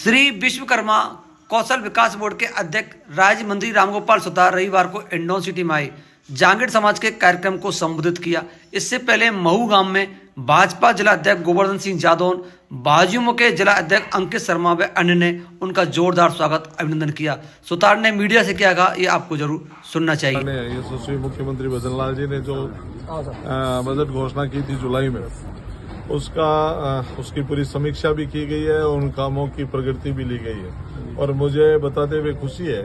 श्री विश्वकर्मा कौशल विकास board के अध्यक्ष राज्य मंत्री रामगोपाल सुतार रविवार को इंडोर सिटी में आए जांगीर समाज के कार्यक्रम को संबोधित किया। इससे पहले महू गांव में भाजपा जिला अध्यक्ष गोवर्धन सिंह जादौन, भाजयुमो के जिला अध्यक्ष अंकित शर्मा व अन्य ने उनका जोरदार स्वागत अभिनंदन किया। सुतार ने मीडिया से क्या कहा, ये आपको जरूर सुनना चाहिए। यशस्वी मुख्यमंत्री भजन लाल जी ने जो बजट घोषणा की थी जुलाई में, उसकी पूरी समीक्षा भी की गई है और उन कामों की प्रगति भी ली गई है। और मुझे बताते हुए खुशी है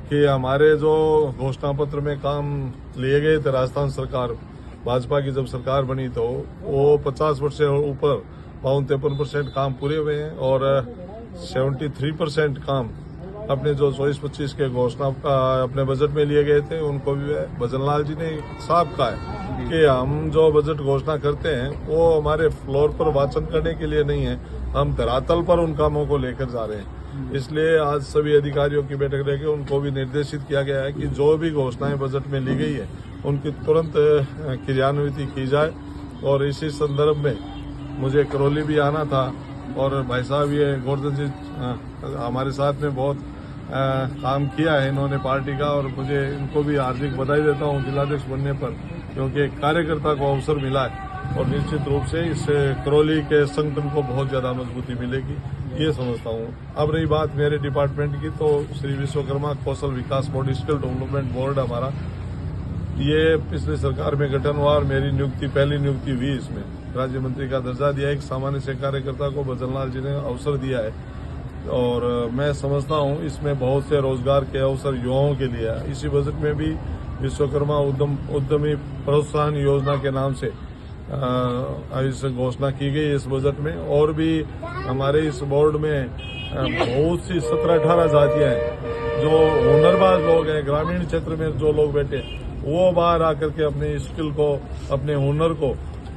कि हमारे जो घोषणा पत्र में काम लिए गए थे, राजस्थान सरकार भाजपा की जब सरकार बनी तो वो 50% से ऊपर 53% काम पूरे हुए हैं और 73% काम अपने जो 24-25 के घोषणा अपने बजट में लिए गए थे उनको भी भजन लाल जी ने साफ कहा है कि हम जो बजट घोषणा करते हैं वो हमारे फ्लोर पर वाचन करने के लिए नहीं है, हम धरातल पर उन कामों को लेकर जा रहे हैं। इसलिए आज सभी अधिकारियों की बैठक लेकर उनको भी निर्देशित किया गया है कि जो भी घोषणाएं बजट में ली गई है उनकी तुरंत क्रियान्वित की जाए। और इसी संदर्भ में मुझे करौली भी आना था और भाई साहब ये गोवर्धन जी हमारे साथ में बहुत काम किया है इन्होंने पार्टी का, और मुझे इनको भी हार्दिक बधाई देता हूँ जिलाध्यक्ष बनने पर, क्योंकि एक कार्यकर्ता को अवसर मिला है और निश्चित रूप से इससे करौली के संगठन को बहुत ज्यादा मजबूती मिलेगी, ये समझता हूँ। अब रही बात मेरे डिपार्टमेंट की, तो श्री विश्वकर्मा कौशल विकास बोर्ड, स्किल डेवलपमेंट बोर्ड हमारा, ये पिछली सरकार में गठन हुआ और मेरी नियुक्ति पहली नियुक्ति हुई। इसमें राज्य मंत्री का दर्जा दिया, एक सामान्य से कार्यकर्ता को भजन लाल जी ने अवसर दिया है और मैं समझता हूँ इसमें बहुत से रोजगार के अवसर युवाओं के लिए है। इसी बजट में भी विश्वकर्मा उद्यमी प्रोत्साहन योजना के नाम से इस घोषणा की गई इस बजट में। और भी हमारे इस बोर्ड में बहुत सी 17-18 जातियां हैं जो हुनरबाज लोग हैं, ग्रामीण क्षेत्र में जो लोग बैठे वो बाहर आकर के अपने स्किल को, अपने हुनर को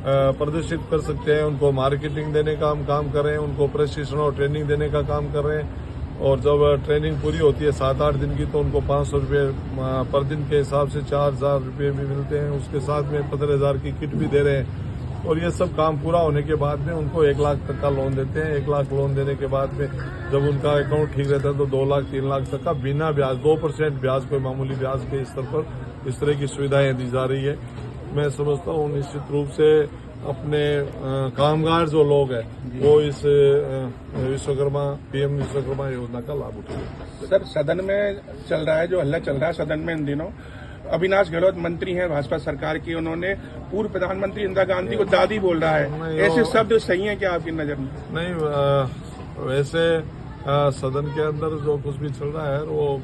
प्रदर्शित कर सकते हैं। उनको मार्केटिंग देने का हम काम कर रहे हैं, उनको प्रशिक्षण और ट्रेनिंग देने का काम कर रहे हैं। और जब ट्रेनिंग पूरी होती है 7-8 दिन की तो उनको 500 रुपये पर दिन के हिसाब से 4000 रुपये भी मिलते हैं। उसके साथ में 15,000 की किट भी दे रहे हैं। और ये सब काम पूरा होने के बाद में उनको 1 लाख तक का लोन देते हैं। 1 लाख लोन देने के बाद में जब उनका अकाउंट ठीक रहता है तो 2 लाख 3 लाख तक का बिना ब्याज, 2% ब्याज, कोई मामूली ब्याज के स्तर पर इस तरह की सुविधाएं दी जा रही है। मैं समझता हूँ निश्चित रूप से अपने कामगार जो लोग हैं वो इस पीएम विश्वकर्मा योजना का लाभ उठाएंगे। सर, सदन में चल रहा है जो हल्ला चल रहा है सदन में इन दिनों, अविनाश गहलोत मंत्री हैं भाजपा सरकार की, उन्होंने पूर्व प्रधानमंत्री इंदिरा गांधी को दादी बोल रहा है, ऐसे शब्द सही है क्या आपकी नजर में? नहीं, वैसे सदन के अंदर जो कुछ भी चल रहा है वो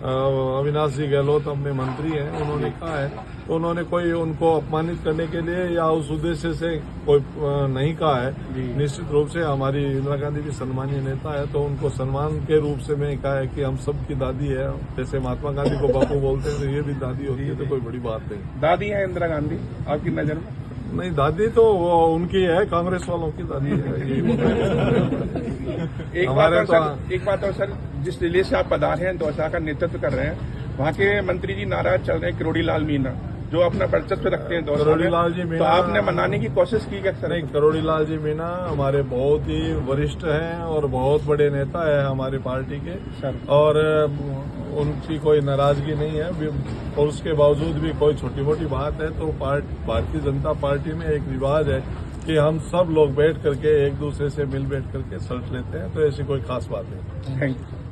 अविनाश जी गहलोत अपने मंत्री हैं, उन्होंने कहा है, तो उन्होंने कोई उनको अपमानित करने के लिए या उस उद्देश्य से कोई नहीं कहा है। निश्चित रूप से हमारी इंदिरा गांधी भी सम्मानीय नेता है, तो उनको सम्मान के रूप से मैं कहा है कि हम सबकी दादी है। जैसे महात्मा गांधी को बापू बोलते हैं तो ये भी दादी होती है, तो कोई बड़ी बात नहीं। दादी है इंदिरा गांधी आपकी नजर में? नहीं, दादी तो उनकी है, कांग्रेस वालों की दादी है। एक बात और सर, जिस जिले से आप पधारे हैं, दौसा का नेतृत्व कर रहे हैं, वहाँ के मंत्री जी नाराज चल रहे हैं, करोड़ी लाल मीणा जो अपना वर्चस्व रखते हैं दौसा में, लाल जी मीणा, तो आपने मनाने की कोशिश की क्या सर? नहीं, करोड़ी लाल जी मीणा हमारे बहुत ही वरिष्ठ हैं और बहुत बड़े नेता है हमारी पार्टी के सर, और उनकी कोई नाराजगी नहीं है। और उसके बावजूद भी कोई छोटी मोटी बात है तो भारतीय जनता पार्टी में एक रिवाज है कि हम सब लोग बैठ करके एक दूसरे से मिल बैठ करके सल्ट लेते हैं, तो ऐसी कोई खास बात नहीं। Thank you.